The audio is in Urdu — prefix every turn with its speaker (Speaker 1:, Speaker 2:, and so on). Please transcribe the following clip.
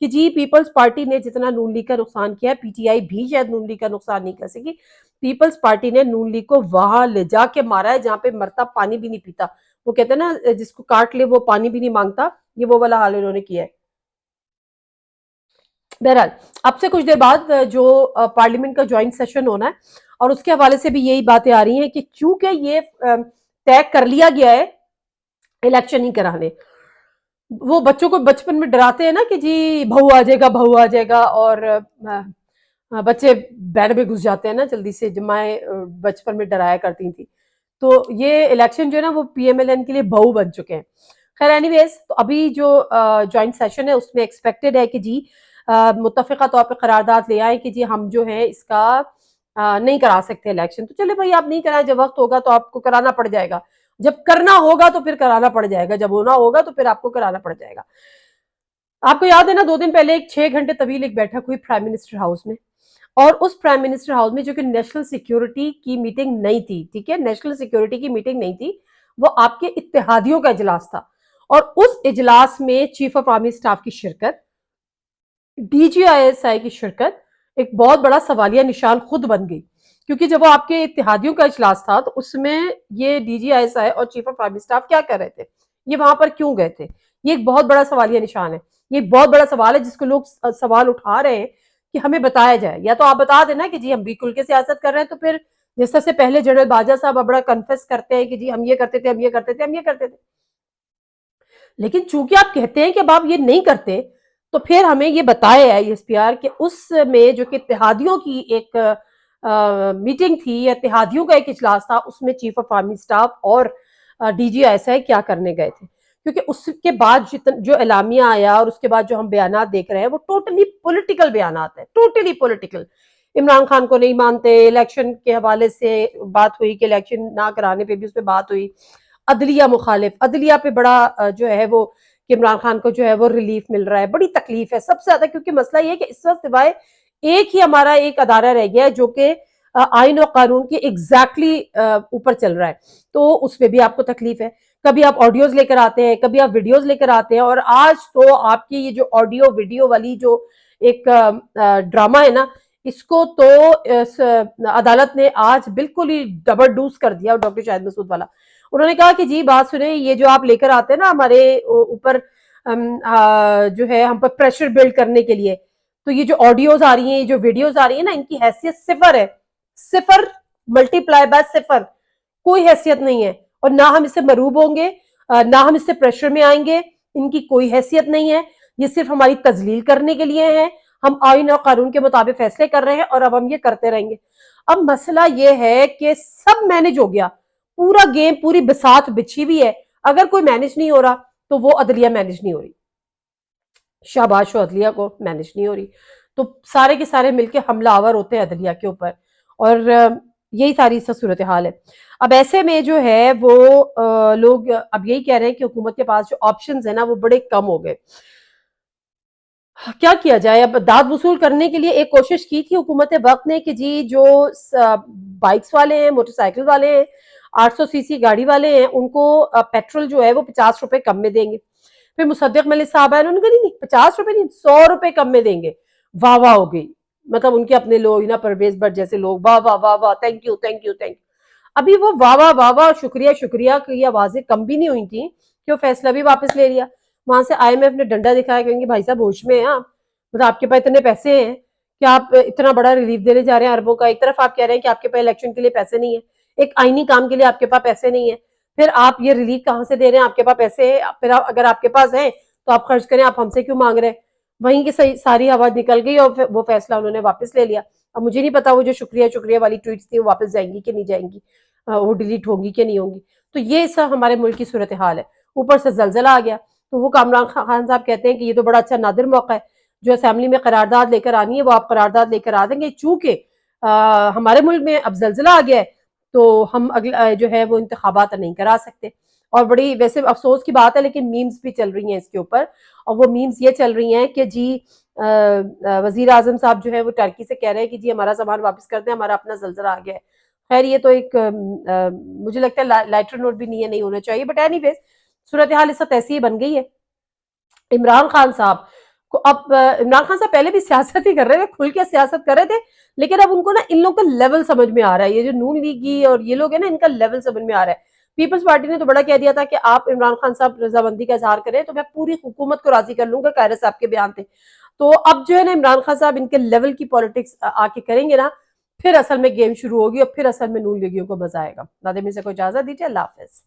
Speaker 1: کہ جی پیپلز پارٹی نے جتنا نون لیگ کا نقصان کیا ہے پی ٹی آئی بھی شاید نون لیگ کا نقصان نہیں کر سکی. پیپلز پارٹی نے نون لیگ کو وہاں لے جا کے مارا ہے جہاں پہ مرتا پانی بھی نہیں پیتا. وہ کہتے ہیں نا جس کو کاٹ لے وہ پانی بھی نہیں مانگتا, یہ وہ والا حال انہوں نے کیا ہے. بہرحال اب سے کچھ دیر بعد جو پارلیمنٹ کا جوائنٹ سیشن ہونا ہے اور اس کے حوالے سے بھی یہی باتیں آ رہی ہیں کہ چونکہ یہ طے کر لیا گیا ہے الیکشن ہی کرانے. وہ بچوں کو بچپن میں ڈراتے ہیں نا کہ جی بہو آ جائے گا بہو آ جائے گا, اور بچے بیڈ میں گھس جاتے ہیں نا جلدی سے, جب میں بچپن میں ڈرایا کرتی تھی. تو یہ الیکشن جو ہے نا وہ پی ایم ایل این کے لیے بہو بن چکے ہیں. خیر اینی ویز, تو ابھی جو جوائنٹ سیشن ہے اس میں ایکسپیکٹڈ ہے کہ جی متفقہ طور پہ قرارداد لے آئے کہ جی ہم جو ہے اس کا نہیں کرا سکتے الیکشن. تو چلے بھائی آپ نہیں کرائیں, جب وقت ہوگا تو آپ کو کرانا پڑ جائے گا, جب کرنا ہوگا تو پھر کرانا پڑ جائے گا, جب ہونا ہوگا تو پھر آپ کو کرانا پڑ جائے گا. آپ کو یاد ہے نا 2 دن پہلے ایک 6 گھنٹے طویل ایک بیٹھک ہوئی پرائم منسٹر ہاؤس میں, اور اس پرائم منسٹر ہاؤس میں جو کہ نیشنل سیکیورٹی کی میٹنگ نہیں تھی, ٹھیک ہے, نیشنل سیکیورٹی کی میٹنگ نہیں تھی, وہ آپ کے اتحادیوں کا اجلاس تھا. اور اس اجلاس میں چیف آف آرمی اسٹاف کی شرکت, D G I S I کی شرکت ایک بہت بڑا سوالیہ نشان خود بن گئی. کیونکہ جب وہ آپ کے اتحادیوں کا اجلاس تھا تو اس میں یہ D G I S I اور چیف آف آرمی اسٹاف کیا کر رہے تھے, یہ وہاں پر کیوں گئے تھے, یہ ایک بہت بڑا سوالیہ نشان ہے. یہ ایک بہت بڑا سوال ہے جس کو لوگ سوال اٹھا رہے ہیں کہ ہمیں بتایا جائے. یا تو آپ بتا دینا کہ جی ہم بھی کھل کے سیاست کر رہے ہیں, تو پھر جس طرح سے پہلے جنرل باجوہ صاحب بڑا کنفیس کرتے ہیں کہ جی ہم یہ کرتے تھے ہم یہ کرتے تھے ہم یہ کرتے تھے, لیکن چونکہ آپ کہتے ہیں کہ اب آپ یہ نہیں کرتے, تو پھر ہمیں یہ بتایا ہے ایس پی آر کہ اس میں جو کہ اتحادیوں کی ایک میٹنگ تھی, یا اتحادیوں کا ایک اجلاس تھا, اس میں چیف آف آرمی اسٹاف اور ڈی جی ایس آئی کیا کرنے گئے تھے. کیونکہ اس کے بعد جو اعلامیہ آیا اور اس کے بعد جو ہم بیانات دیکھ رہے ہیں وہ ٹوٹلی پولیٹیکل بیانات ہیں, ٹوٹلی پولیٹیکل. عمران خان کو نہیں مانتے, الیکشن کے حوالے سے بات ہوئی کہ الیکشن نہ کرانے پہ بھی اس پہ بات ہوئی, عدلیہ مخالف, عدلیہ پہ بڑا جو ہے وہ کہ عمران خان کو جو ہے وہ ریلیف مل رہا ہے, بڑی تکلیف ہے سب سے زیادہ. کیونکہ مسئلہ یہ ہے کہ اس وقت سوائے ایک ہی ہمارا ایک ادارہ رہ گیا ہے جو کہ آئین و قانون کے ایگزیکٹلی اوپر چل رہا ہے, تو اس پہ بھی آپ کو تکلیف ہے. کبھی آپ آڈیوز لے کر آتے ہیں, کبھی آپ ویڈیوز لے کر آتے ہیں, اور آج تو آپ کی یہ جو آڈیو ویڈیو والی جو ایک ڈرامہ ہے نا, اس کو تو عدالت نے آج بالکل ہی ڈبل ڈوز کر دیا. ڈاکٹر شاہد مسعود والا, انہوں نے کہا کہ جی بات سنیں, یہ جو آپ لے کر آتے ہیں نا ہمارے اوپر جو ہے ہم پر پریشر بلڈ کرنے کے لیے, تو یہ جو آڈیوز آ رہی ہیں, یہ جو ویڈیوز آ رہی ہیں نا, ان کی حیثیت صفر ہے, صفر ملٹی پلائی بائی صفر, کوئی حیثیت نہیں ہے. اور نہ ہم اس سے مروب ہوں گے, نہ ہم اس سے پریشر میں آئیں گے, ان کی کوئی حیثیت نہیں ہے. یہ صرف ہماری تذلیل کرنے کے لیے ہے, ہم آئین اور قانون کے مطابق فیصلے کر رہے ہیں اور اب ہم یہ کرتے رہیں گے. اب مسئلہ یہ ہے کہ سب مینج ہو گیا, پورا گیم, پوری بساط بچھی ہوئی ہے. اگر کوئی مینج نہیں ہو رہا تو وہ عدلیہ مینج نہیں ہو رہی, شاباش ہو عدلیہ کو, مینج نہیں ہو رہی تو سارے کے سارے مل کے حملہ آور ہوتے ہیں عدلیہ کے اوپر, اور یہی ساری صورتحال ہے. اب ایسے میں جو ہے وہ لوگ اب یہی کہہ رہے ہیں کہ حکومت کے پاس جو آپشنز ہیں نا وہ بڑے کم ہو گئے. کیا کیا جائے, اب داد وصول کرنے کے لیے ایک کوشش کی تھی حکومت وقت نے کہ جی جو بائکس والے ہیں, موٹر سائیکل والے ہیں, 800 سی سی گاڑی والے ہیں, ان کو پیٹرول جو ہے وہ 50 روپے کم میں دیں گے. پھر مصدق ملک صاحب آئے, انہوں نے کہا نہیں 50 روپے نہیں 100 روپے کم میں دیں گے. واہ واہ ہو گئی, مطلب ان کے اپنے لوگ نا, پرویز بٹ جیسے لوگ, واہ واہ واہ واہ, thank you thank you thank you. ابھی وہ واہ واہ واہ واہ شکریہ شکریہ کی آوازیں کم بھی نہیں ہوئی تھیں کہ وہ فیصلہ بھی واپس لے لیا. وہاں سے آئی ایم ایف نے ڈنڈا دکھایا, کہیں گے بھائی صاحب ہوش میں ہیں آپ, مطلب آپ کے پاس اتنے پیسے ہیں کہ آپ اتنا بڑا ریلیف دینے جا رہے ہیں اربوں کا. ایک طرف آپ کہہ رہے ہیں کہ آپ کے پاس الیکشن کے لیے پیسے نہیں ہیں, ایک آئینی کام کے لیے آپ کے پاس پیسے نہیں ہیں, پھر آپ یہ ریلیف کہاں سے دے رہے ہیں, آپ کے پاس پیسے ہیں, پھر اگر آپ کے پاس ہیں تو آپ خرچ کریں, آپ ہم سے کیوں مانگ رہے ہیں. وہیں کی ساری آواز نکل گئی اور وہ فیصلہ انہوں نے واپس لے لیا. اب مجھے نہیں پتا وہ جو شکریہ شکریہ والی ٹویٹس تھی وہ واپس جائیں گی کہ نہیں جائیں گی, وہ ڈیلیٹ ہوں گی کہ نہیں ہوں گی. تو یہ سب ہمارے ملک کی صورتحال ہے. اوپر سے زلزلہ آ گیا, تو وہ عمران خان صاحب کہتے ہیں کہ یہ تو بڑا اچھا نادر موقع ہے, جو اسمبلی میں قرارداد لے کر آنی ہے وہ آپ قرارداد لے کر آ دیں گے. چونکہ ہمارے ملک میں اب زلزلہ آ گیا ہے تو ہم اگلا جو ہے وہ انتخابات نہیں کرا سکتے. اور بڑی ویسے افسوس کی بات ہے, لیکن میمز بھی چل رہی ہیں اس کے اوپر, اور وہ میمز یہ چل رہی ہیں کہ جی وزیر اعظم صاحب جو ہے وہ ٹرکی سے کہہ رہے ہیں کہ جی ہمارا سامان واپس کر دیں, ہمارا اپنا زلزلہ آ گیا ہے. خیر یہ تو ایک مجھے لگتا ہے لائٹر نوٹ بھی نہیں ہونا چاہیے, بٹ اینی ویز صورتحال اس وقت ایسی ہی بن گئی ہے. عمران خان صاحب اب عمران خان صاحب پہلے بھی سیاست ہی کر رہے تھے، کھل کے سیاست کر رہے تھے، لیکن اب ان کو نا ان لوگوں کا لیول سمجھ میں آ رہا ہے، یہ جو نون لیگی اور یہ لوگ ہیں نا ان کا لیول سمجھ میں آ رہا ہے۔ پیپلز پارٹی نے تو بڑا کہہ دیا تھا کہ آپ عمران خان صاحب رضامندی کا اظہار کریں تو میں پوری حکومت کو راضی کر لوں گا، قاہرہ صاحب کے بیان تھے۔ تو اب جو ہے نا عمران خان صاحب ان کے لیول کی پالیٹکس آ کے کریں گے نا، پھر اصل میں گیم شروع ہوگی اور پھر اصل میں نون لیگیوں کو مزہ آئے گا۔ ناظرین سے کو اجازت دیجیے، اللہ حافظ۔